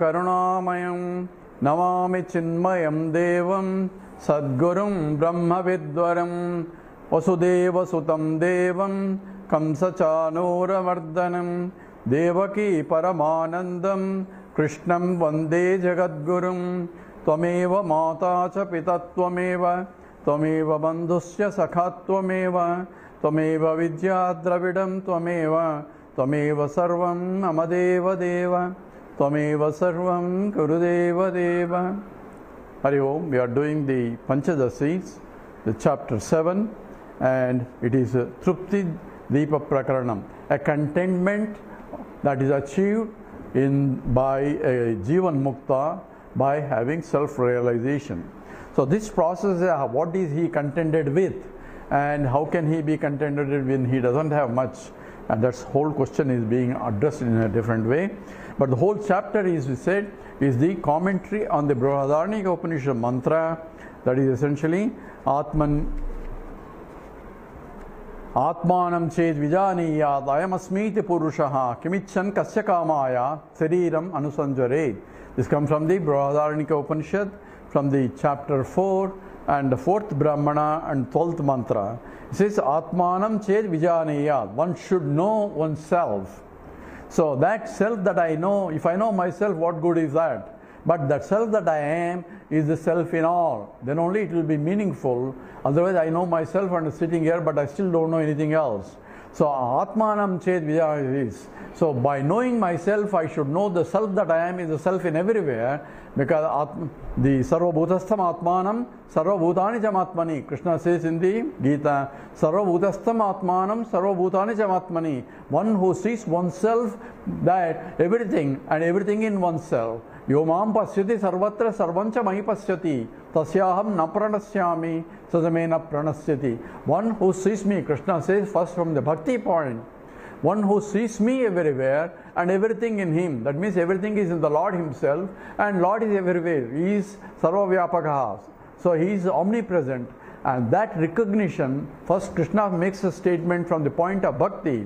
karunamayam namami chinmayam devam sadgurum brahma vidvaram vasudeva sutam devam kamsachanura vardhanam devaki paramanandam krishnam vande jagadgurum tvameva mata cha pitatvameva tvameva bandhusya sakhatvameva tvameva vidya dravidam tvameva tvameva sarvam amadeva deva tvameva sarvam gurudeva deva. Hari Om. We are doing the Panchadashis, the chapter 7, and it is a Trupti Deepa Prakaranam, a contentment that is achieved by a Jivan Mukta by having self-realization. So this process, what is he contented with, and how can he be contented when he doesn't have much? And that whole question is being addressed in a different way. But the whole chapter, is we said, is the commentary on the Brihadaranyaka Upanishad mantra, that is essentially Atmanam ched vijaniyat ayam asmiti purushaha kimichan kasya kamaya sariram anusanjare. This comes from the Brihadaranyaka Upanishad, from the chapter 4 and the 4th Brahmana and 12th mantra. It says Atmanam ched vijaniyat. One should know oneself. So that self that I know, if I know myself, what good is that? But that self that I am is the self in all. Then only it will be meaningful. Otherwise I know myself and sitting here, but I still don't know anything else. So Atmanam ched vijaya is. So by knowing myself, I should know the self that I am is the self in everywhere, because the Sarvabhutastham Atmanam Sarvabhutani Chamatmani. Krishna says in the Gita, Sarvabhutastham Atmanam Sarvabhutani Chamatmani. One who sees oneself, that everything and everything in oneself. Yomam pasyati sarvatra sarvancha mahi pasyati tasyaham na pranasyami sadamena pranasyati. One who sees me, Krishna says first from the bhakti point, one who sees me everywhere and everything in him. That means everything is in the Lord himself, and Lord is everywhere. He is sarvavyapakaha. So he is omnipresent. And that recognition, first Krishna makes a statement from the point of bhakti,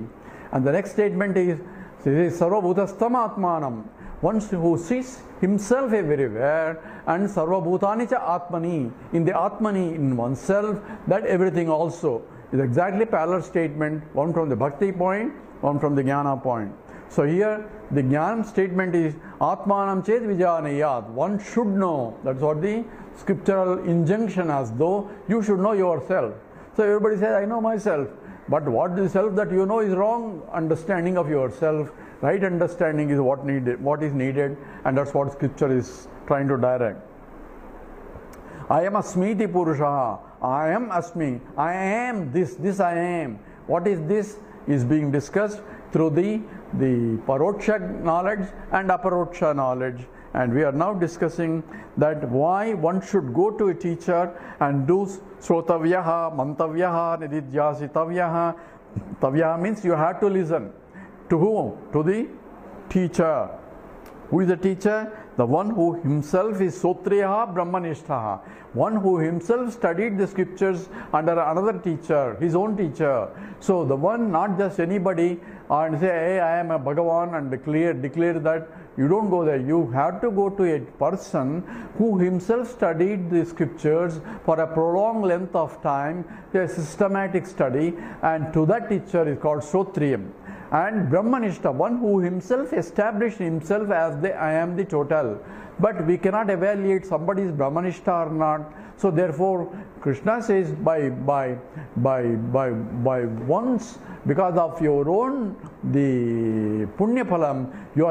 and the next statement is sarvabhutastham atmanam. One who sees himself everywhere, and sarvabhutani cha atmani, in the atmani, in oneself, that everything also is exactly parallel statement, one from the bhakti point, one from the jnana point. So here the jnana statement is atmanam ched vijaniyat. One should know. That's what the scriptural injunction, as though you should know yourself. So everybody says, I know myself. But what the self that you know is wrong understanding of yourself. Right understanding is what is needed, and that's what scripture is trying to direct. I am asmiti purushaha. I am asmi. I am this I am. What is this is being discussed through the paroksha knowledge and aparoksha knowledge. And we are now discussing that why one should go to a teacher and do srotavyaha, mantavyaha, nididhyasitavyaha. Tavyaha means you have to listen. To whom? To the teacher. Who is the teacher? The one who himself is sotriyaha brahmanishtaha. One who himself studied the scriptures under another teacher, his own teacher. So the one, not just anybody, and say, hey, I am a Bhagavan, and declare that. You don't go there. You have to go to a person who himself studied the scriptures for a prolonged length of time, a systematic study, and to that teacher is called Sotriyam. And Brahmanishta, one who himself established himself as I am the total. But we cannot evaluate somebody is Brahmanishta or not. So therefore, Krishna says by once, because of your own the punya phalam, you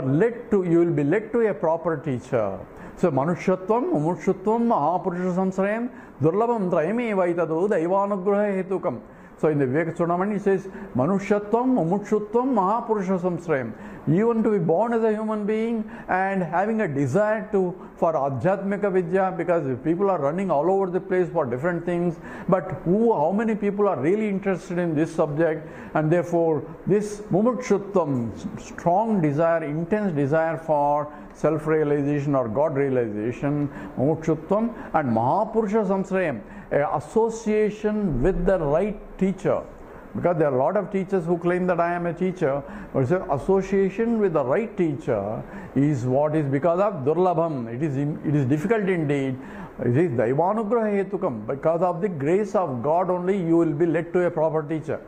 will be led to a proper teacher. So Manushyatvam, Mumukshutvam, Mahapurusha Samsarayam, Durlabam Trayame Vaitadu, Daivanugraha Hetukam. So in the Viveka Chudamani it says, Manushyatvam, Mumukshutvam, Mahapurusha Samsarayam. Even to be born as a human being and having a desire for Adhyatmika Vidya, because people are running all over the place for different things, but how many people are really interested in this subject? And therefore this Mumukshutvam, strong desire, intense desire for self-realization or God-realization, Mumukshutvam, and Mahapurusha Samsarayam, association with the right teacher. Because there are a lot of teachers who claim that I am a teacher, but association with the right teacher is what is because of durlabham. It is difficult indeed. It is daivanugraha hetukam. Because of the grace of God only you will be led to a proper teacher.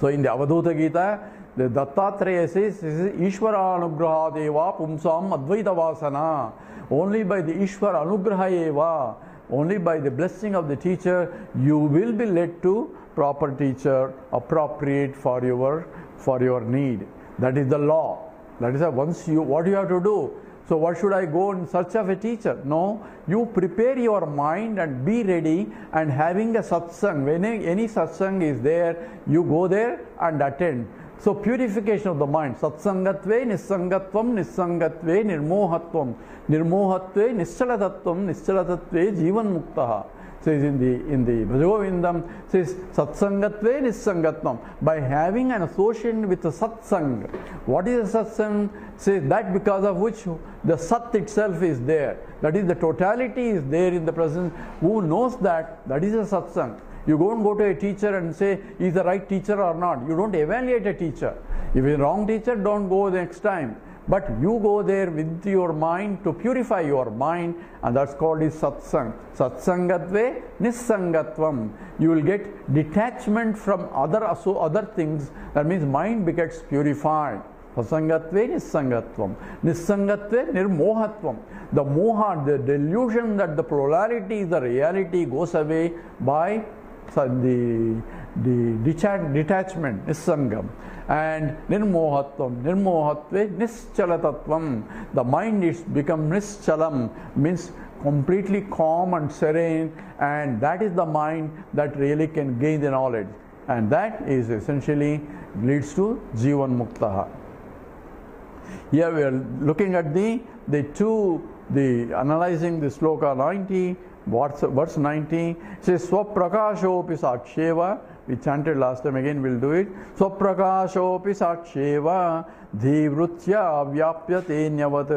So in the Avadhuta Gita, the Dattatreya says, Ishvara anugraha deva pumsam advaita vasana. Only by the Ishvara anugraha eva, only by the blessing of the teacher, you will be led to proper teacher, appropriate for your need. That is the law. That is what you have to do. So what should I go in search of a teacher? No, you prepare your mind and be ready, and having a satsang. When any satsang is there, you go there and attend. So purification of the mind. Satsangatve nissangatvam, nissangatve nirmohatvam, nirmohatve nischalatatvam, nischalatatve jivan muktaha. Says in the Bhajagovindam, says satsangatve nissangatvam. By having an association with a satsang. What is a satsang? Says that because of which the sat itself is there. That is, the totality is there in the presence. Who knows that? That is a satsang. You don't go to a teacher and say, is the right teacher or not. You don't evaluate a teacher. If it's a wrong teacher, don't go next time. But you go there with your mind to purify your mind, and that's called is satsang. Satsangatve nissangatvam. You will get detachment from other things. That means mind becomes purified. Satsangatve nissangatvam. Nissangatve nirmohatvam. The moha, the delusion that the plurality is the reality, goes away by the detachment, nissangam. And nirmohatvam, nirmohatve nischalatatvam. The mind is become nischalam, means completely calm and serene, and that is the mind that really can gain the knowledge. And that is essentially leads to Jivan Muktaha. Here we are looking at the analyzing the sloka 90, verse 90. It says Swaprakashopi saksheva. We chanted last time, again we'll do it. Swaprakashopi saksheva dhivrutya vyapyate nyavat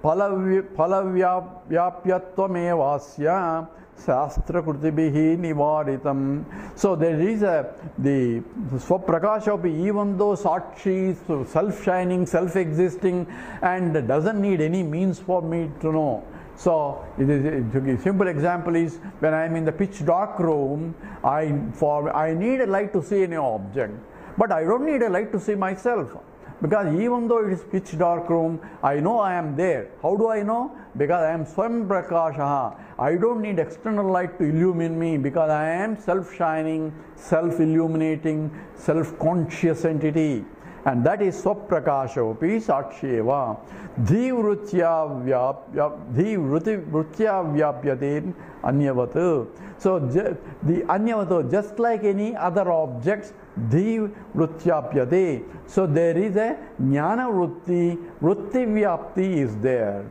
palavyapyatvamevasya Shastra Krutibihi Nivaritam. So there is the Swaprakashopi, even though Sakshi is self-shining, self-existing, and doesn't need any means for me to know. So it is, to give a simple example is, when I am in the pitch dark room, I need a light to see any object, but I don't need a light to see myself. Because even though it is pitch dark room, I know I am there. How do I know? Because I am Swam Prakashaha. I don't need external light to illumine me, because I am self-shining, self-illuminating, self-conscious entity. And that is Swaprakashopi Saksheva. Dhivrutya vyapyate anyavat. So the anyavat, just like any other objects, dhivrutyapyate. So there is a jnana vrutti, vrutti vyapti is there.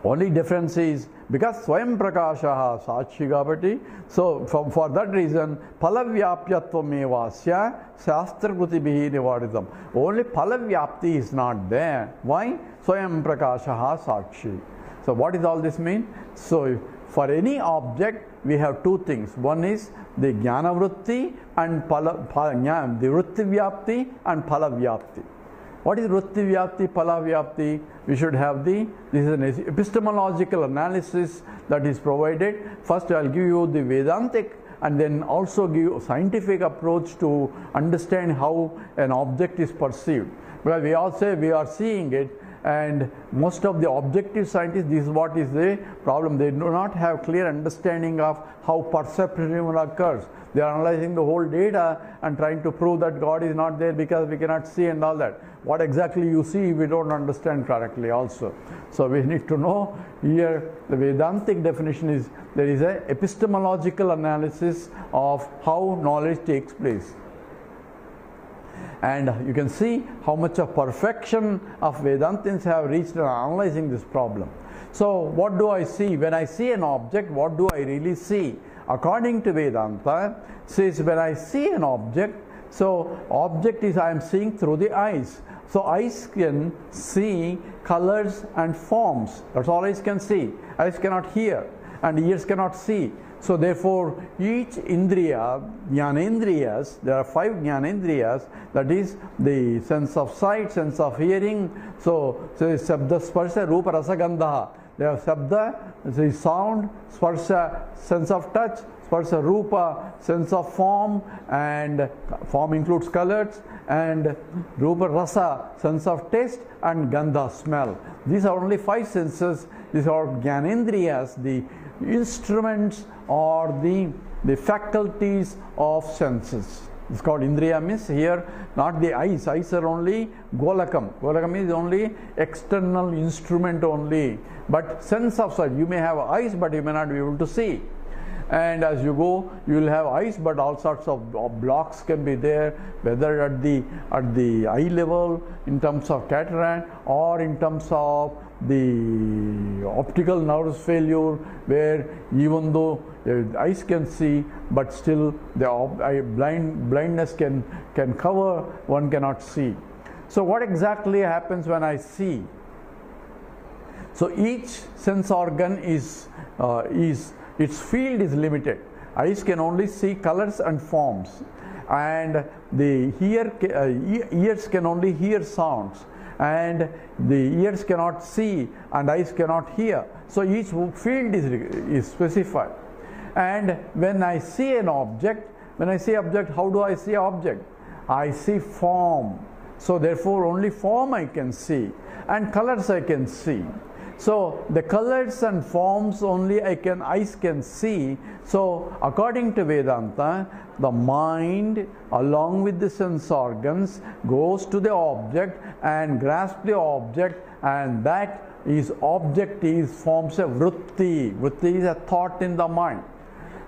Only difference is, because Swayam Prakashaha Sakshi Gabati, so for that reason, Palavyapyatvamevasya Shastra Krutibihi Nivaritam. Only Palavyapti is not there. Why? Swayam Prakashaha Sakshi. So what does all this mean? So for any object, we have two things. One is the Jnana Vrutti and the Vrutti Vyapti and Palavyapti. What is Vrutti Vyapti, Pala Vyapti? We should have this is an epistemological analysis that is provided. First I will give you the Vedantic, and then also give a scientific approach to understand how an object is perceived. Because we all say we are seeing it, and most of the objective scientists, this is what is the problem. They do not have clear understanding of how perception occurs. They are analyzing the whole data and trying to prove that God is not there because we cannot see and all that. What exactly you see, we don't understand correctly also. So we need to know here, the Vedantic definition is, there is an epistemological analysis of how knowledge takes place. And you can see how much of perfection of Vedantins have reached in analyzing this problem. So what do I see? When I see an object, what do I really see? According to Vedanta, says when I see an object, so object is I am seeing through the eyes. So eyes can see colors and forms. That's all eyes can see. Eyes cannot hear and ears cannot see. So therefore, each indriya, jnanendriyas, there are 5 jnanendriyas, that is the sense of sight, sense of hearing. So sabda, sparsha, rupa, rasa, gandha. They have sabda, the sound, sparsha, sense of touch, sparsha, rupa, sense of form, and form includes colors, and rupa, rasa, sense of taste, and gandha, smell. These are only 5 senses. These are jnanendriyas, the instruments or the faculties of senses. It's called indriya, means here not the eyes. Eyes are only golakam. Golakam is only external instrument only. But sense of sight, you may have eyes but you may not be able to see. And as you go, you will have eyes, but all sorts of blocks can be there, whether at the eye level, in terms of cataract, or in terms of the optical nerves failure, where even though eyes can see, but still the blindness can cover, one cannot see. So what exactly happens when I see? So each sense organ is its field is limited. Eyes can only see colors and forms, and the ears can only hear sounds, and the ears cannot see and eyes cannot hear. So each field is specified. And when I see an object, how do I see object? I see form. So therefore only form I can see, and colors I can see. So the colors and forms only eyes can see. So according to Vedanta, the mind along with the sense organs goes to the object and grasps the object, and that object forms a vritti. Vritti is a thought in the mind.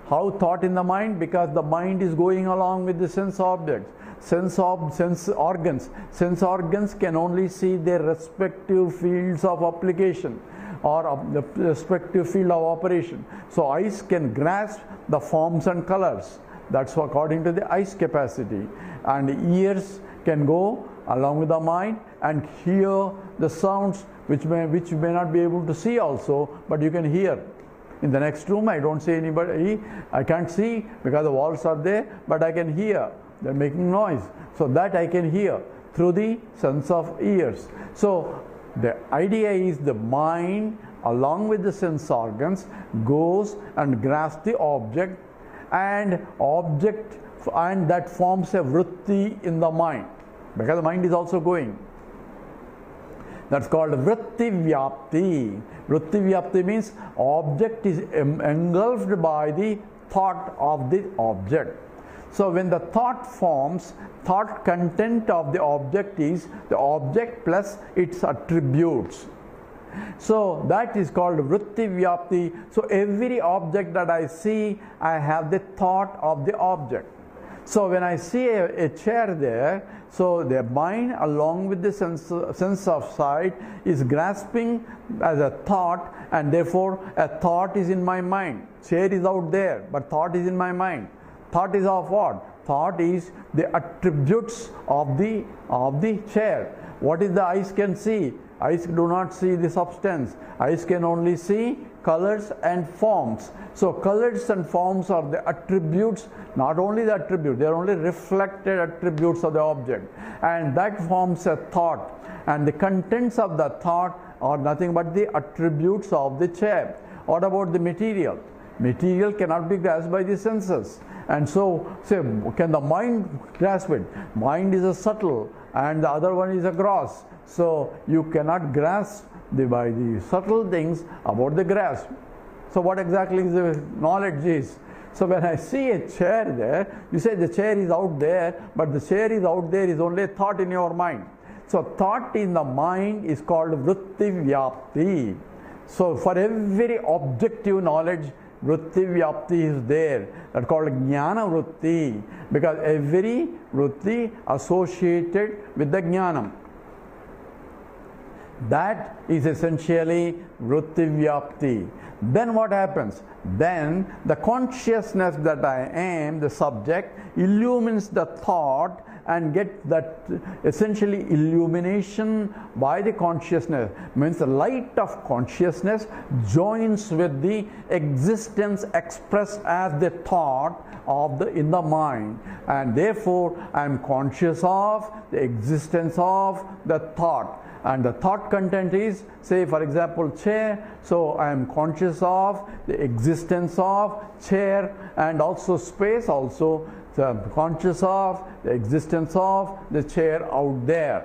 How thought in the mind? Because the mind is going along with the sense objects. Sense organs. Sense organs can only see their respective fields of application or the respective field of operation. So eyes can grasp the forms and colors. That's according to the eyes capacity. And ears can go along with the mind and hear the sounds which you may not be able to see also, but you can hear. In the next room, I don't see anybody. I can't see because the walls are there, but I can hear. They're making noise. So that I can hear through the sense of ears. So the idea is the mind along with the sense organs goes and grasps the object, and that forms a vritti in the mind, because the mind is also going. That's called vritti vyapti. Vritti vyapti means object is engulfed by the thought of the object. So when the thought forms, thought content of the object is the object plus its attributes. So that is called vritti vyapti. So every object that I see, I have the thought of the object. So when I see a chair there, so the mind along with the sense of sight is grasping as a thought, and therefore a thought is in my mind. Chair is out there, but thought is in my mind. Thought is of what? Thought is the attributes of the chair. What is the eyes can see? Eyes do not see the substance. Eyes can only see colors and forms. So colors and forms are the attributes, not only the attribute, they are only reflected attributes of the object. And that forms a thought. And the contents of the thought are nothing but the attributes of the chair. What about the material? Material cannot be grasped by the senses. And so, say, can the mind grasp it? Mind is a subtle and the other one is a gross. So, you cannot grasp by the subtle things about the grasp. So, what exactly is the knowledge is? So, when I see a chair there, you say the chair is out there, but the chair is out there is only a thought in your mind. So, thought in the mind is called vritti vyapti. So, for every objective knowledge, vritti vyapti is there. That's called jnana vritti, because every vritti associated with the jnanam. That is essentially vritti vyapti. Then what happens? Then the consciousness that I am, the subject, illumines the thought, and get that essentially illumination by the consciousness. Means the light of consciousness joins with the existence expressed as the thought of in the mind, and therefore I am conscious of the existence of the thought. And the thought content is, say for example, chair. So I am conscious of the existence of chair, and also space also. So I am conscious of the existence of the chair out there.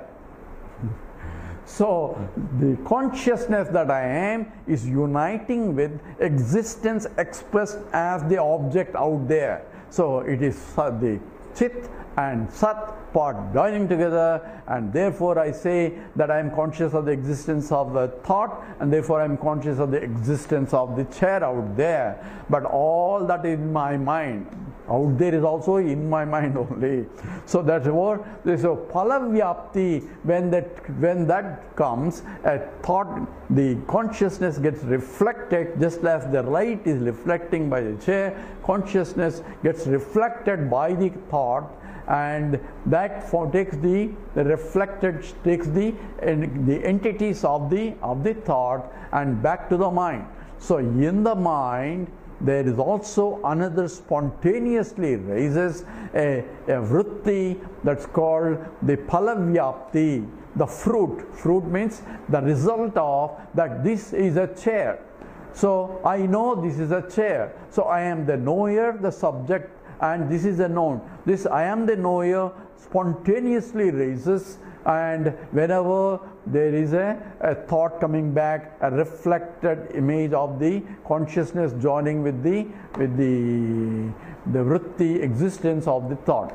So the consciousness that I am is uniting with existence expressed as the object out there. So it is the Chit and Sat part joining together, and therefore I say that I am conscious of the existence of the thought, and therefore I am conscious of the existence of the chair out there. But all that is in my mind. Out there is also in my mind only. So therefore there is a palavyapti. When that comes, a thought, the consciousness gets reflected, just as the light is reflecting by the chair, consciousness gets reflected by the thought, and that takes the entities of the thought and back to the mind. So in the mind there is also another spontaneously raises a vritti that's called the palavyapti, the fruit. Fruit means the result of that this is a chair. So I know this is a chair. So I am the knower, the subject, and this is a known. This I am the knower spontaneously raises, and whenever there is a thought coming back, a reflected image of the consciousness joining with the vritti existence of the thought.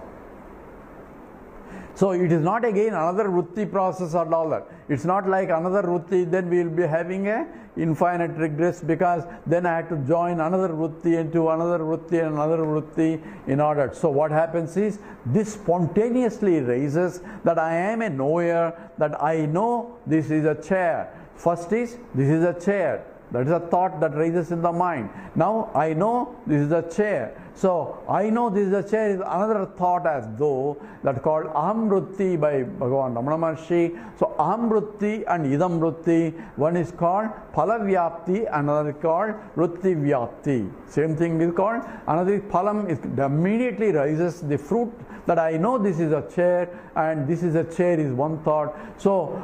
So it is not again another vritti process or all that. It's not like another vritti, then we will be having a infinite regress, because then I have to join another vritti into another vritti and another vritti in order. So what happens is, this spontaneously raises that I am a knower, that I know this is a chair. First is, this is a chair. That is a thought that raises in the mind. Now I know this is a chair. So I know this is a chair is another thought as though, that called aham vritti by Bhagavan Ramana Maharshi. So aham vritti and idam vritti, one is called palavyapti, another is called vritti vyapti. Same thing is called, another is palam, is immediately rises the fruit that I know this is a chair, and this is a chair is one thought. So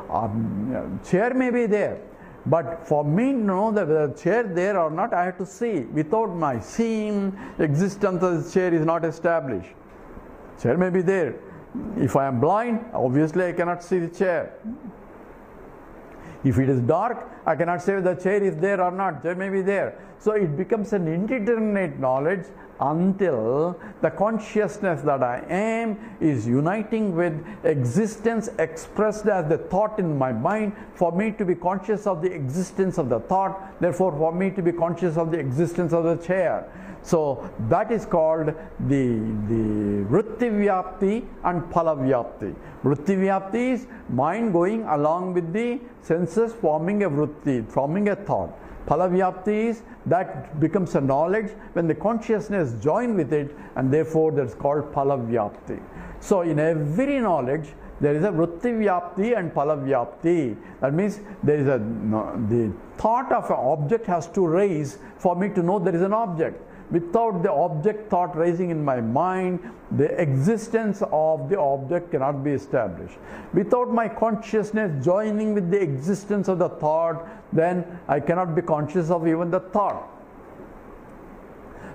chair may be there, but for me to know that the chair there or not, I have to see. Without my seeing, existence of the chair is not established. Chair may be there. If I am blind, obviously I cannot see the chair. If it is dark, I cannot say whether the chair is there or not. Chair may be there. So it becomes an indeterminate knowledge until the consciousness that I am is uniting with existence expressed as the thought in my mind, for me to be conscious of the existence of the thought, therefore for me to be conscious of the existence of the chair. So that is called the vritti vyapti and palavyapti. Vritti vyapti is mind going along with the senses, forming a vritti, forming a thought. Palavyapti is that becomes a knowledge when the consciousness join with it, and therefore that's called palavyapti. So in every knowledge there is a vritti vyapti and palavyapti. That means there is the thought of an object has to rise for me to know there is an object. Without the object thought rising in my mind, the existence of the object cannot be established. Without my consciousness joining with the existence of the thought, then I cannot be conscious of even the thought.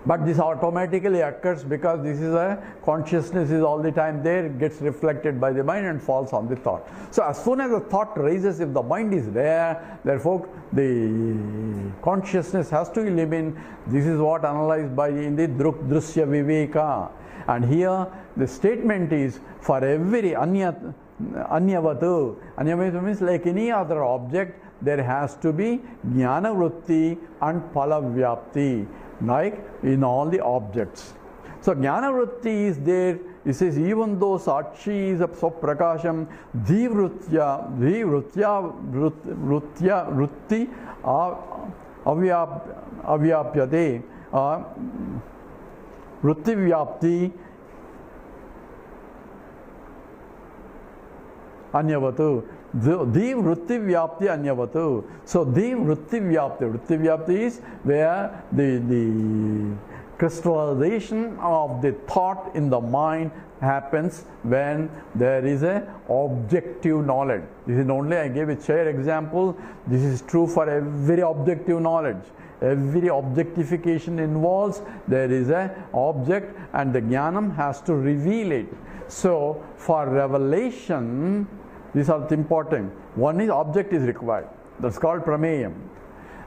But this automatically occurs because this is a consciousness is all the time there, gets reflected by the mind and falls on the thought. So as soon as the thought rises, if the mind is there, therefore the consciousness has to illumine. This is what analyzed by in the drusya viveka. And here the statement is for every anyavatu. Anyavatu means like any other object, there has to be jnana vritti and palavyapti, like in all the objects. So jnana vritti is there. It says even though sakshi is a prakasham, vritti avyapyate, vritti vyapti Anyavatu. The vritti vyapti anyavatu. So the vritti vyapti is where the crystallization of the thought in the mind happens when there is a objective knowledge. This is only, I gave a chair example. This is true for every objective knowledge. Every objectification involves there is a object and the jnanam has to reveal it. So for revelation, these are important. One is object is required. That's called prameyam.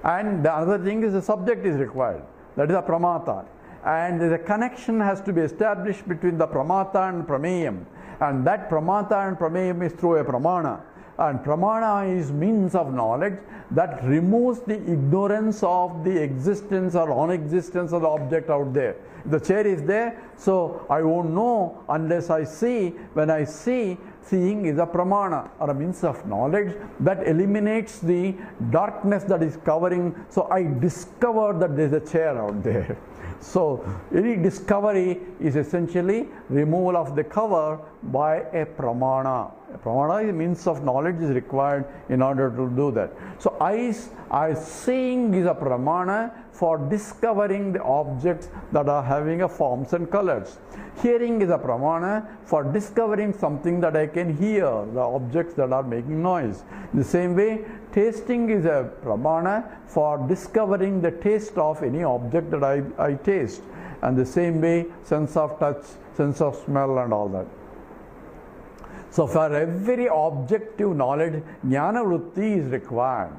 And the other thing is the subject is required. That is a pramata. And the connection has to be established between the pramata and prameyam. And that pramata and prameyam is through a pramana. And pramana is means of knowledge that removes the ignorance of the existence or non-existence of the object out there. The chair is there, so I won't know unless I see. When I see, seeing is a pramana or a means of knowledge that eliminates the darkness that is covering. So I discover that there is a chair out there. So any discovery is essentially removal of the cover by a pramana. A pramana is a means of knowledge is required in order to do that. So seeing is a pramana for discovering the objects that are having a forms and colors. Hearing is a pramana for discovering something that I can hear, the objects that are making noise. In the same way, tasting is a pramana for discovering the taste of any object that I taste. And the same way, sense of touch, sense of smell and all that. So for every objective knowledge, jnana vritti is required.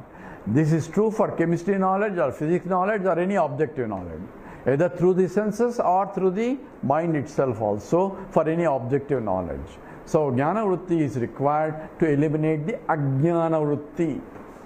This is true for chemistry knowledge or physics knowledge or any objective knowledge, either through the senses or through the mind itself also for any objective knowledge. So jnana vritti is required to eliminate the ajnana vritti.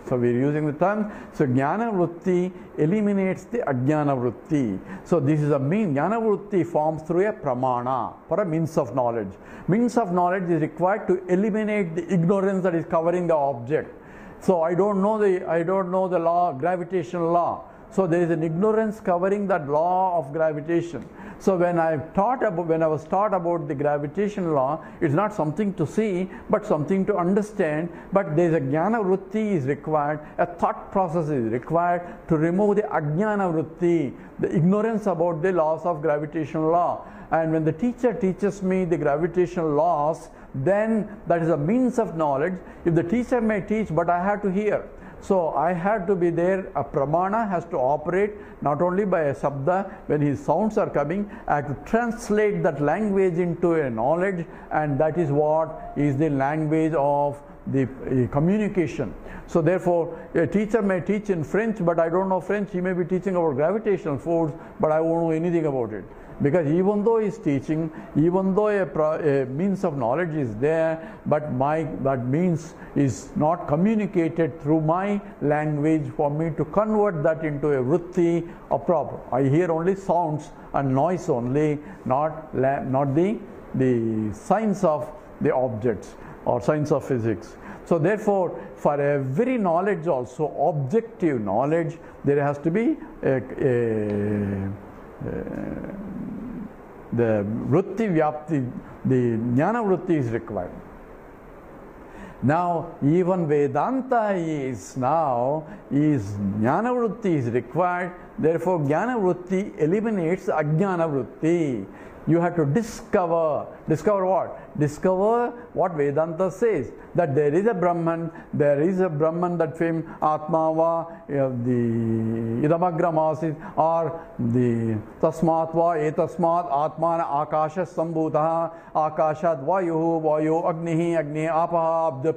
So we are using the term. So jnana vritti eliminates the ajnana vritti. So this is a mean. Jnana vritti forms through a pramana for a means of knowledge. Means of knowledge is required to eliminate the ignorance that is covering the object. So I don't know the law, gravitational law. So there is an ignorance covering that law of gravitation. So when I was taught about the gravitation law, it's not something to see, but something to understand. But there is a jnana vritti is required, a thought process is required to remove the ajnana vritti, the ignorance about the laws of gravitational law. And when the teacher teaches me the gravitational laws, then that is a means of knowledge. If the teacher may teach, but I have to hear. So I had to be there. A pramana has to operate not only by a sabda. When his sounds are coming, I have to translate that language into a knowledge, and that is what is the language of the communication. So therefore, a teacher may teach in French, but I don't know French. He may be teaching about gravitational force, but I won't know anything about it. Because even though he is teaching, even though a means of knowledge is there, but that means is not communicated through my language for me to convert that into a vritti or proper. I hear only sounds and noise only, not the signs of the objects or signs of physics. So therefore, for every knowledge also, objective knowledge, there has to be the vritti vyapti, the jnana vritti is required. Now even Vedanta is jnana vritti is required. Therefore jnana vritti eliminates ajnana vritti. You have to discover what? Discover what Vedanta says, that there is a Brahman that fame Atma va, the idamagramasis, or the tasmat va etasmat atmana akasha sambhutaha akashat vayu agnihi apaha abda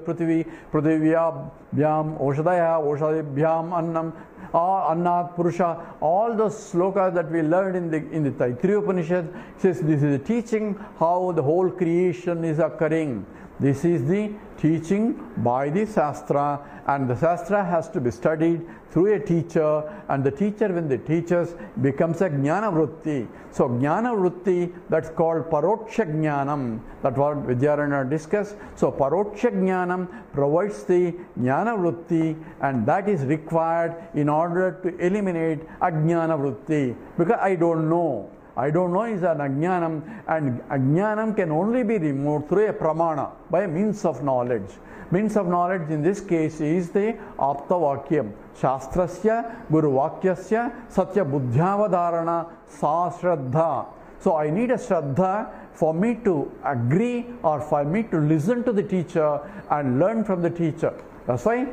prithivya bhyam oshadibhyam annam annat purusha. All those slokas that we learned in the Taittiriya Upanishad says this is the teaching how the whole creation is occurring. This is the teaching by the Shastra, and the Shastra has to be studied through a teacher, and the teacher, when they teaches, becomes a jnana vritti. So jnana vritti, that's called paroksha jnanam. That's what Vidyaranya discussed. So paroksha jnanam provides the jnana vritti, and that is required in order to eliminate ajnana vritti. Because I don't know. I don't know is an ajnanam, and ajnanam can only be removed through a pramana, by a means of knowledge. Means of knowledge in this case is the aptavakyam. Shastrasya guru vakyasya satya buddhyavadharana sa shraddha. So I need a shraddha for me to agree or for me to listen to the teacher and learn from the teacher. That's why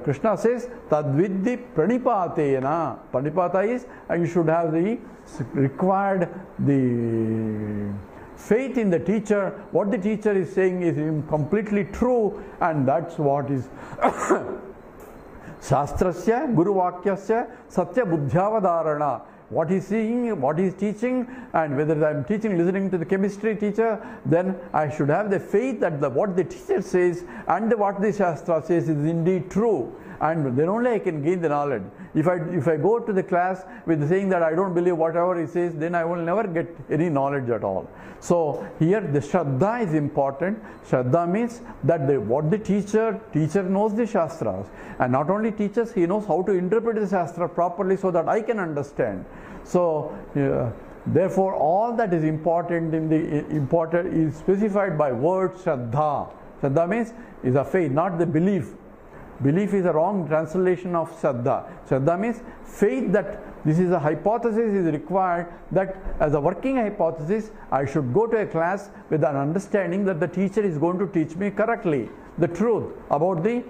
Krishna says, Tadvidhi pranipatena. Pranipata is you should have the required faith in the teacher. What the teacher is saying is completely true, and that's what is Shastrasya Guru Vakyasya Satya Buddhyavadharana. What he's seeing, what he's teaching, and whether I'm teaching, listening to the chemistry teacher, then I should have the faith that what the teacher says and what the Shastra says is indeed true. And then only I can gain the knowledge. If I go to the class with saying that I don't believe whatever he says, then I will never get any knowledge at all. So here the Shraddha is important. Shraddha means that what the teacher knows the Shastras, and not only teaches, he knows how to interpret the Shastra properly so that I can understand. So therefore all that is important is specified by word Shraddha. Shraddha means is a faith, not the belief. Belief is a wrong translation of Shraddha. Shraddha means faith that this is a hypothesis is required, that as a working hypothesis, I should go to a class with an understanding that the teacher is going to teach me correctly the truth about the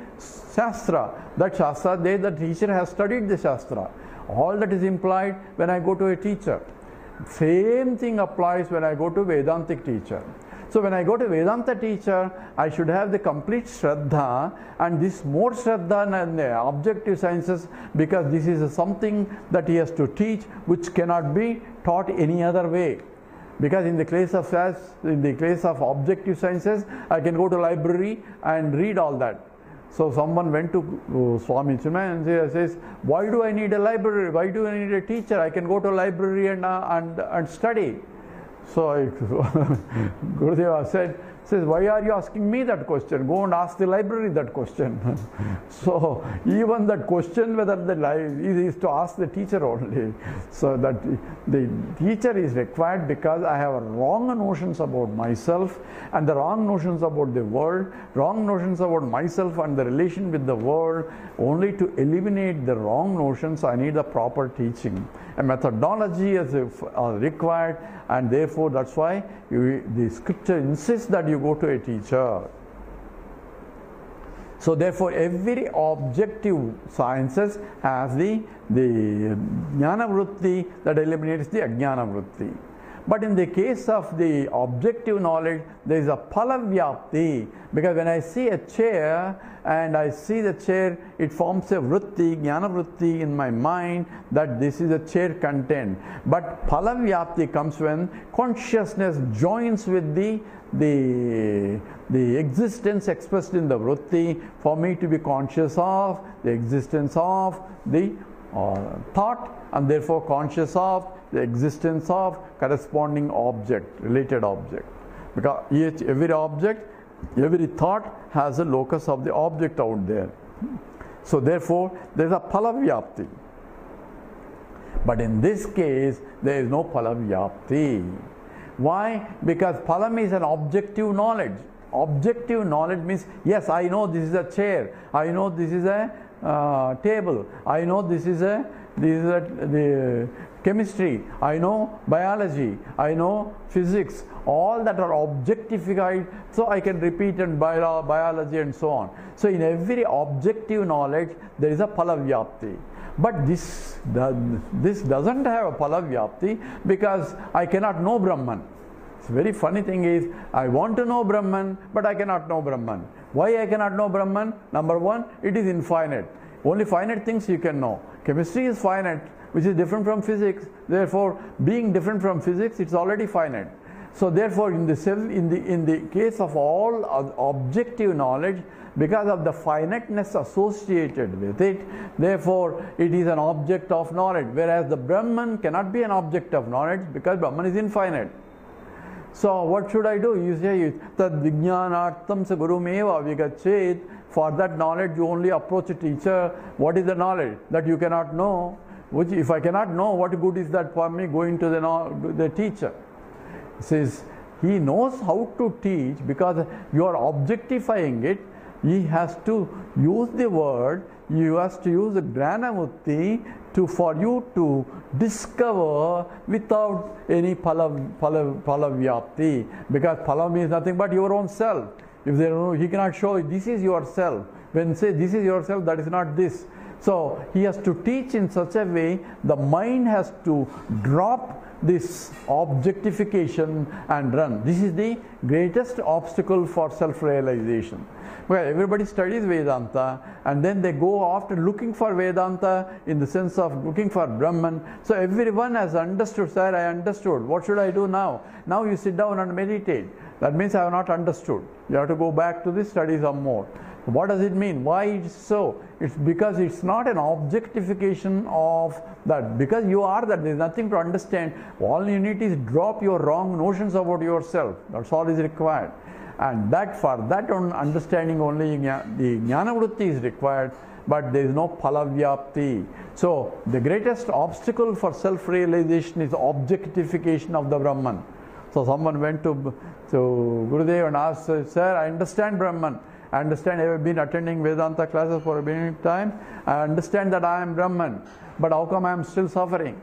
Shastra. That Shastra, the teacher has studied the Shastra. All that is implied when I go to a teacher. Same thing applies when I go to Vedantic teacher. So when I go to Vedanta teacher, I should have the complete Shraddha, and this more Shraddha than the objective sciences, because this is something that he has to teach which cannot be taught any other way. Because in the case of objective sciences, I can go to library and read all that. So someone went to Swami Chinmaya and says, why do I need a library? Why do I need a teacher? I can go to a library and study. So Gurudeva says, why are you asking me that question? Go and ask the library that question. So even that question whether is to ask the teacher only. So that the teacher is required because I have wrong notions about myself and the wrong notions about the world, wrong notions about myself and the relation with the world. Only to eliminate the wrong notions, I need the proper teaching. A methodology is required, and therefore that's why the scripture insists that you go to a teacher. So therefore every objective sciences has the jnana vritti that eliminates the ajnana vritti. But in the case of the objective knowledge, there is a phala vyapti, because when I see a chair and I see the chair, it forms a vritti, jnana vritti in my mind that this is a chair content. But phala vyapti comes when consciousness joins with the existence expressed in the vritti, for me to be conscious of the existence of the thought, and therefore conscious of the existence of corresponding object, related object. Because every object, every thought has a locus of the object out there. So therefore there is a phala vyapti. But in this case there is no phala vyapti. Why? Because phalam is an objective knowledge. Objective knowledge means, yes, I know this is a chair, I know this is a table, I know this is the chemistry, I know biology, I know physics, all that are objectified, so I can repeat in biology and so on. So in every objective knowledge there is a phala vyapti. But this doesn't have a phala vyapti because I cannot know Brahman. The very funny thing is, I want to know Brahman, but I cannot know Brahman. Why I cannot know Brahman? Number one, it is infinite. Only finite things you can know. Chemistry is finite, which is different from physics. Therefore, being different from physics, it's already finite. So therefore, in the case of all objective knowledge, because of the finiteness associated with it, therefore it is an object of knowledge. Whereas the Brahman cannot be an object of knowledge because Brahman is infinite. So what should I do? You say, tad vijnanartam sa gurumeva vigachet. For that knowledge you only approach a teacher. What is the knowledge? That you cannot know. which if I cannot know, what good is that for me going to the teacher? He says, he knows how to teach because you are objectifying it. He has to use the word, you has to use the Jnanamutti for you to discover without any palavyapti. Because pala means nothing but your own self. If there no, he cannot show this is yourself. When say this is yourself, that is not this. So he has to teach in such a way, the mind has to drop this objectification and run. This is the greatest obstacle for self-realization. Well, everybody studies Vedanta and then they go after looking for Vedanta in the sense of looking for Brahman. So everyone has understood, sir, I understood. What should I do now? Now you sit down and meditate. That means I have not understood. You have to go back to this, study some more. What does it mean? Why it's so? It's because it's not an objectification of that. Because you are that, there is nothing to understand. All you need is drop your wrong notions about yourself. That's all is required. And that for that understanding only the Jnanavrutti is required, but there is no palavyapti. So the greatest obstacle for self-realization is objectification of the Brahman. So someone went to Gurudev and asked, sir, I understand Brahman. I understand, I have been attending Vedanta classes for a bit time. I understand that I am Brahman, but how come I am still suffering?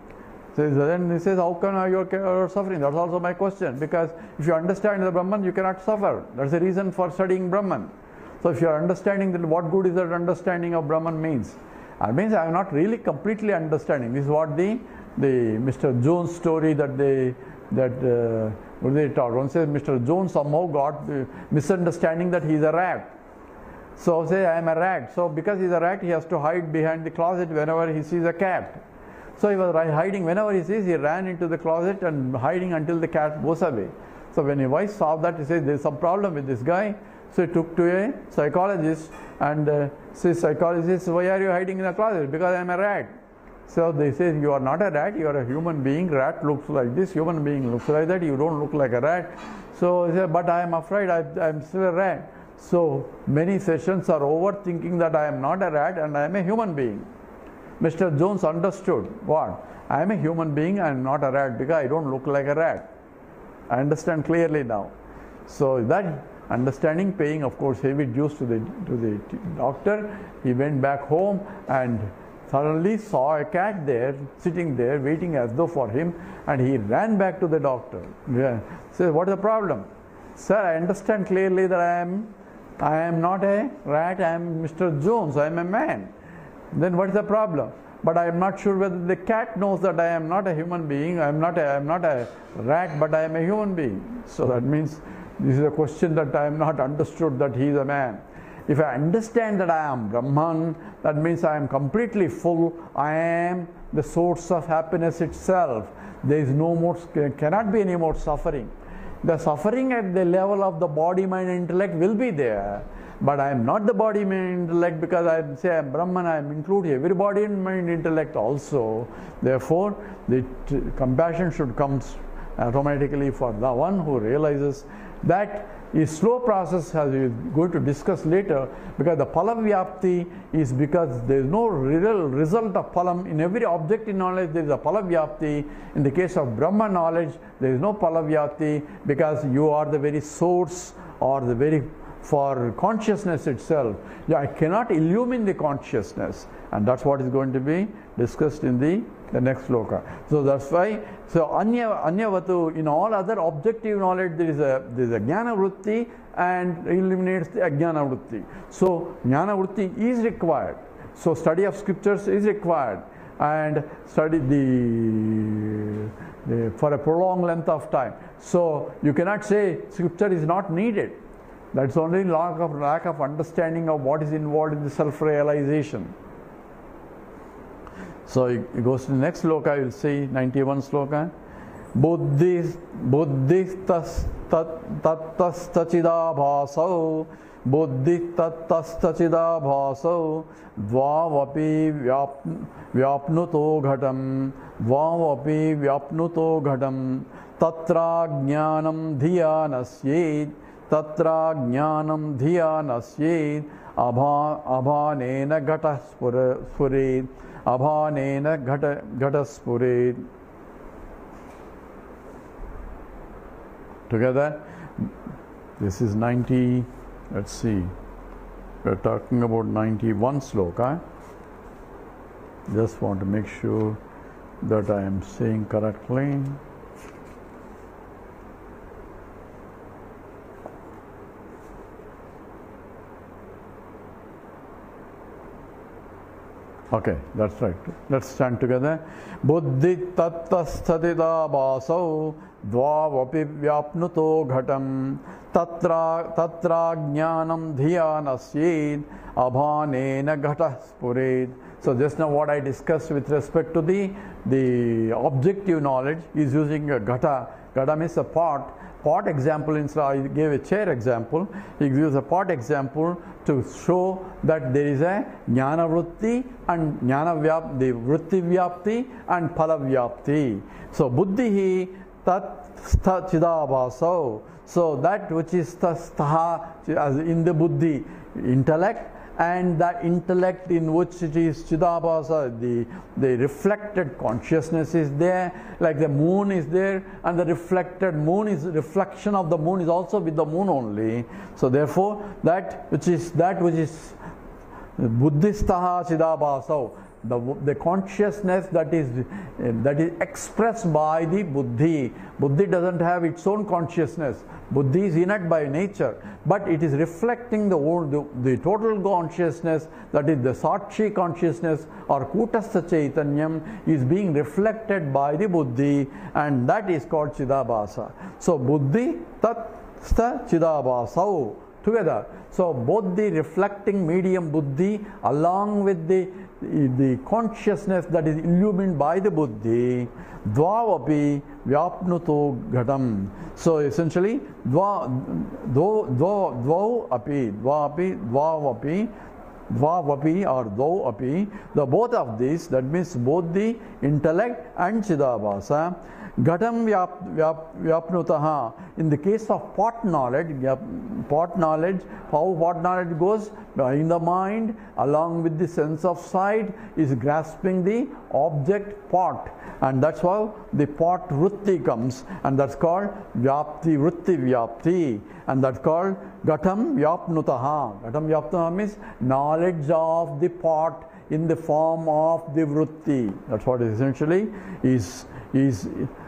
So then he says, how come you are suffering? That's also my question. Because if you understand the Brahman, you cannot suffer. That's the reason for studying Brahman. So if you are understanding that, what good is that understanding of Brahman means? It means I am not really completely understanding. This is what the Mr. Jones story that what they taught. One says Mr. Jones somehow got the misunderstanding that he is a rat. So say I am a rat. So because he is a rat, he has to hide behind the closet whenever he sees a cat. So he was hiding whenever he sees, he ran into the closet and hiding until the cat goes away. So when his wife saw that, he says there is some problem with this guy. So he took to a psychologist and says, psychologist, why are you hiding in the closet? Because I am a rat. So they say, you are not a rat, you are a human being. Rat looks like this, human being looks like that, you don't look like a rat. So he said, but I am afraid I am still a rat. So many sessions are over thinking that I am not a rat and I am a human being. Mr. Jones understood what? I am a human being, I am not a rat because I don't look like a rat. I understand clearly now. So that understanding, paying of course heavy dues to the doctor, he went back home and suddenly saw a cat there, sitting there, waiting as though for him, and he ran back to the doctor. Says, what is the problem? Sir, I understand clearly that I am not a rat, I am Mr. Jones, I am a man. Then what is the problem? But I am not sure whether the cat knows that I am not a human being, I am not a rat, but I am a human being. So that means this is a question that I am not understood that he is a man. If I understand that I am Brahman, that means I am completely full. I am the source of happiness itself. There is no more, cannot be any more suffering. The suffering at the level of the body, mind, and intellect will be there. But I am not the body, mind, intellect, because I say I am Brahman, I am include every body and mind, intellect also. Therefore, the compassion should come automatically for the one who realizes that is slow process, as we are going to discuss later, because the palavyapti is because there is no real result of palam. In every objective knowledge there is a palavyapti. In the case of Brahma knowledge, there is no palavyapti because you are the very source or the very for consciousness itself. I cannot illumine the consciousness, and that's what is going to be discussed in the next sloka. So that's why, so anyavatu, in all other objective knowledge there is a jnana vritti and eliminates the ajnana vritti. So jnana vritti is required. So study of scriptures is required, and study for a prolonged length of time. So you cannot say scripture is not needed. That's only lack of understanding of what is involved in the self-realization. So it goes to the next sloka, you will see 91 sloka. Buddhis tattas tachidabhasau buddhittatastachidabhasau dvavapi vyapnuto ghatam dvavapi vyapnuto ghatam tatra jnanam dhyanasyeet tatra jnanam dhyanasyeet abhanena ghata spuret abhanena ghata spuret. Together, this is 90, let's see, we're talking about 91 sloka. Just want to make sure that I am saying correctly. Okay, that's right. Let's stand together. Buddhi tattasthadida basau dvavapi vyapnuto ghatam tatra jnanam dhyanasyeed abhanena ghata spuret. So just now what I discussed with respect to the objective knowledge is using a ghata. Ghata means a pot. Pot example, instead I gave a chair example. He gives a pot example to show that there is a jnana vritti and jnana vyapti, vritti vyapti and phala vyapti. So buddhi tat stha chidabhasau. So that which is stha, as in the buddhi, intellect, and the intellect in which it is chidabhasa, the reflected consciousness is there, like the moon is there, and the reflected moon is reflection of the moon is also with the moon only. So therefore that which is buddhistaha chidabhasau, the consciousness that is expressed by the buddhi. Buddhi doesn't have its own consciousness. Buddhi is innate by nature, but it is reflecting the total consciousness, that is the Sakshi consciousness or Kutastha Chaitanyam is being reflected by the buddhi, and that is called Chidabhasa. So buddhi tat stha chidabhasau together. So both the reflecting medium buddhi along with the consciousness that is illumined by the buddhi, dvavapi vyapnuto ghatam. So essentially dvavapi or dvavapi, the both of these, that means both the intellect and chidabhasa. Ghatam vyapnutaha. In the case of pot knowledge, how pot knowledge goes in the mind along with the sense of sight is grasping the object pot, and that's how the pot vritti comes, and that's called vyapti, vritti vyapti, and that's called ghatam vyapnutaha. Ghatam vyapnutaha means knowledge of the pot in the form of the vritti. That's what essentially is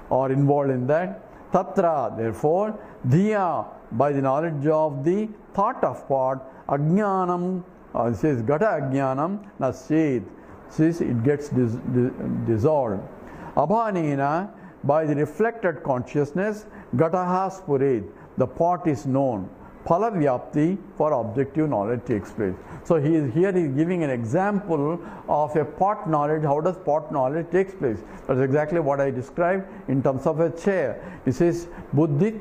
or involved in that. Tatra, therefore, dhiya, by the knowledge of the thought of pot, ajnanam, it says gata ajnanam nasyed, says it gets dissolved. Abhanena, by the reflected consciousness, gataha spuret, the pot is known. Phala vyapti, for objective knowledge takes place. So he is giving an example of a pot knowledge. How does pot knowledge takes place? That's exactly what I described in terms of a chair. He says buddhi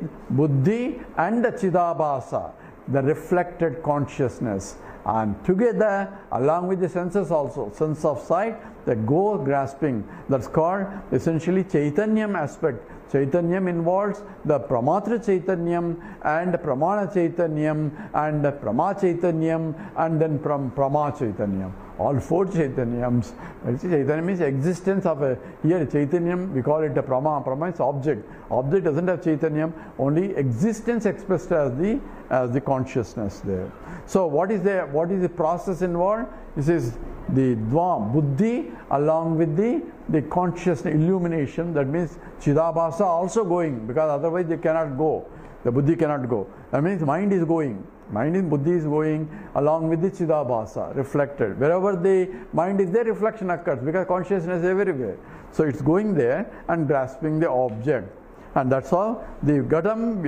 and the chidabhasa, the reflected consciousness, and together along with the senses also, sense of sight, the go grasping, that's called essentially Chaitanyam aspect. Chaitanyam involves the Pramatra Chaitanyam and Pramana Chaitanyam and Prama Chaitanyam and then Prama Chaitanyam. All four Chaitanyams. Chaitanyam means existence of a, here Chaitanyam we call it a Prama. Prama is object. Object doesn't have Chaitanyam, only existence expressed as the consciousness there. So what is the process involved? This is the Dvam, Buddhi along with the conscious illumination. That means Chidabhasa also going, because otherwise they cannot go. The Buddhi cannot go. That means mind is going. Buddhi is going along with the Chidabhasa, reflected. Wherever the mind is there, reflection occurs, because consciousness is everywhere. So it's going there and grasping the object. And that's how the Ghatam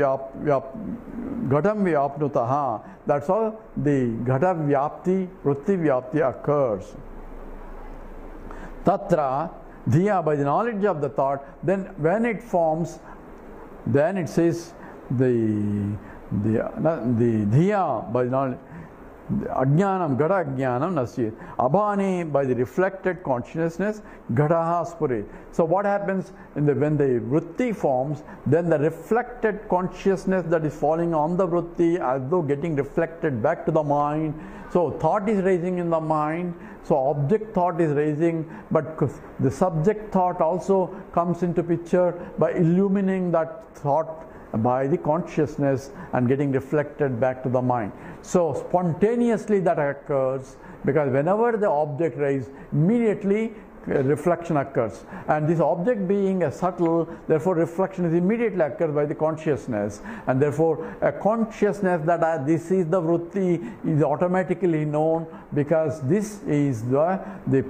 Vyapnutaha, that's how the Ghata Vyapti, Vritti Vyapti occurs. Tatra, Dhiya, by the knowledge of the thought, then when it forms, then it says the Dhiya, by the knowledge, Ajnanam, Gata Ajnanam Nasyet. Abhani, by the reflected consciousness, Gataha Spurit. So what happens when the vritti forms, then the reflected consciousness that is falling on the vritti as though getting reflected back to the mind. So thought is raising in the mind. So object thought is raising, but the subject thought also comes into picture by illumining that thought by the consciousness and getting reflected back to the mind. So spontaneously that occurs, because whenever the object rises, immediately reflection occurs, and this object being a subtle, therefore reflection is immediately occurs by the consciousness, and therefore a consciousness that this is the vritti is automatically known, because this is the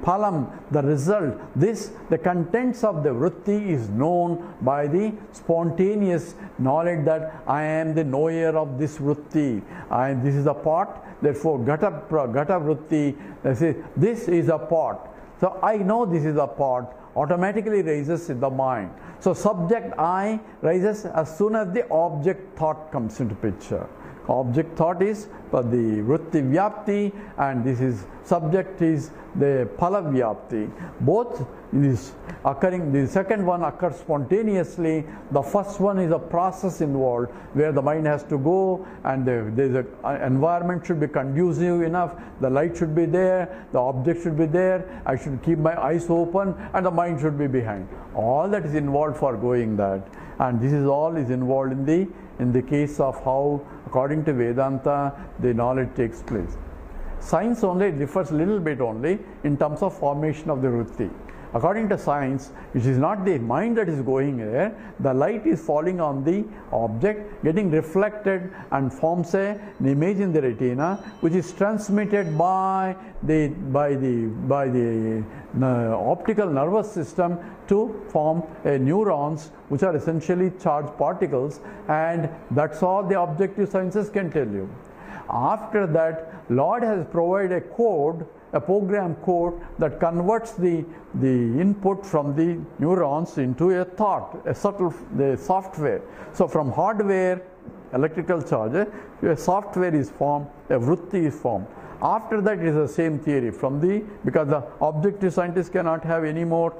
phalam, the result. The contents of the vritti is known by the spontaneous knowledge that I am the knower of this vritti, and this is a pot, therefore gata vritti, this is a pot. So I know this is a pot, automatically raises in the mind. So subject I rises as soon as the object thought comes into picture. Object thought is the vritti vyapti, and this is subject is the phala vyapti. Both is occurring. The second one occurs spontaneously. The first one is a process involved where the mind has to go, and there's an environment should be conducive enough. The light should be there, the object should be there. I should keep my eyes open, and the mind should be behind. All that is involved for going that, and this is all is involved in the case of how, according to Vedanta, the knowledge takes place. Science only differs a little bit only in terms of formation of the vritti. According to science, it is not the mind that is going there. The light is falling on the object, getting reflected, and forms an image in the retina, which is transmitted by the optical nervous system to form neurons, which are essentially charged particles, and that's all the objective sciences can tell you. After that, Lord has provided a code, a program code that converts the input from the neurons into a thought, a subtle software. So from hardware, electrical charge, a software is formed, a vritti is formed. After that, it is the same theory because the objective scientists cannot have any more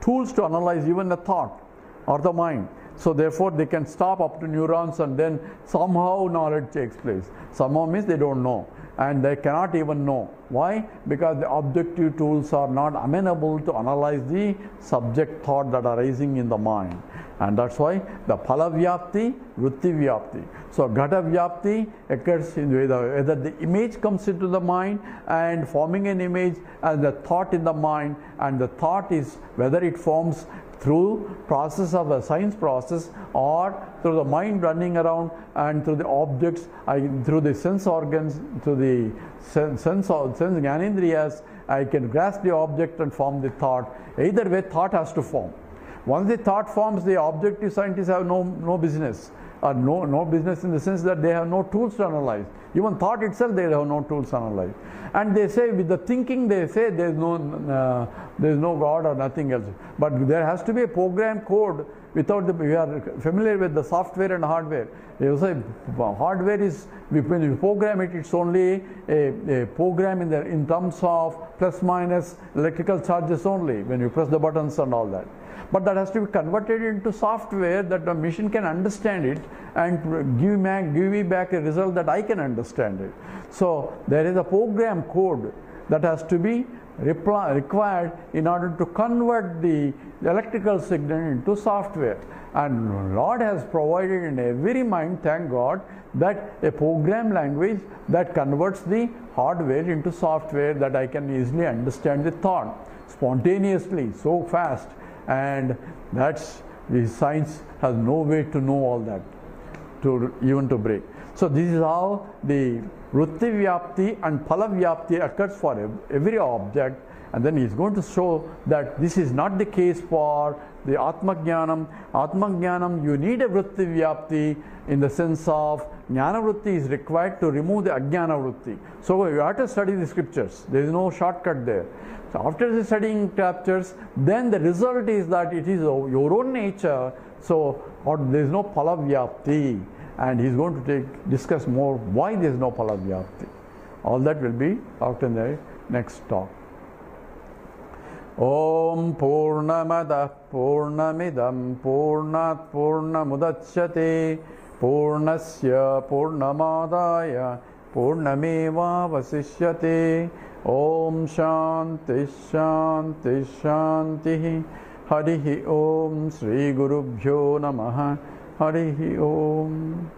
tools to analyze even the thought or the mind. So therefore they can stop up to neurons, and then somehow knowledge takes place. Somehow means they don't know, and they cannot even know. Why? Because the objective tools are not amenable to analyze the subject thought that are arising in the mind. And that's why the phala vyapti, vritti vyapti. So gata vyapti occurs in whether the image comes into the mind and forming an image, and the thought in the mind, and the thought is whether it forms through process of a science process or through the mind running around and through the objects, through the sense organs, through the sense gyanendriyas, I can grasp the object and form the thought. Either way, thought has to form. Once the thought forms, the objective scientists have no business. Or no business in the sense that they have no tools to analyze. Even thought itself, they have no tools to analyze. And they say with the thinking, they say there is no God or nothing else. But there has to be a program code. Without we are familiar with the software and hardware. They say hardware is, when you program it, it's only a program in terms of plus minus electrical charges only when you press the buttons and all that. But that has to be converted into software that the machine can understand it and give me back a result that I can understand it. So there is a program code that has to be required in order to convert the electrical signal into software. And Lord has provided in every mind, thank God, that a program language that converts the hardware into software that I can easily understand the thought spontaneously, so fast. And that's the science has no way to know all that, even to break. So this is how the vritti vyapti and phala vyapti occurs for every object, and then he is going to show that this is not the case for the Atma Jnanam. Atma Jnanam, you need a vritti vyapti in the sense of Jnana vritti is required to remove the Ajnana vritti. So you have to study the scriptures. There is no shortcut there. So after the studying scriptures, then the result is that it is your own nature. So there is no phala vyapti, and he is going to discuss more why there is no phala vyapti. All that will be talked in the next talk. Om Purnamada Purnamidam Purnat Purnamudachyate Purnasya Purnamadaya Purnameva Vasishyate Om Shanti Shanti Shanti. Harihi Om. Sri Gurubhyo Namaha. Harihi Om.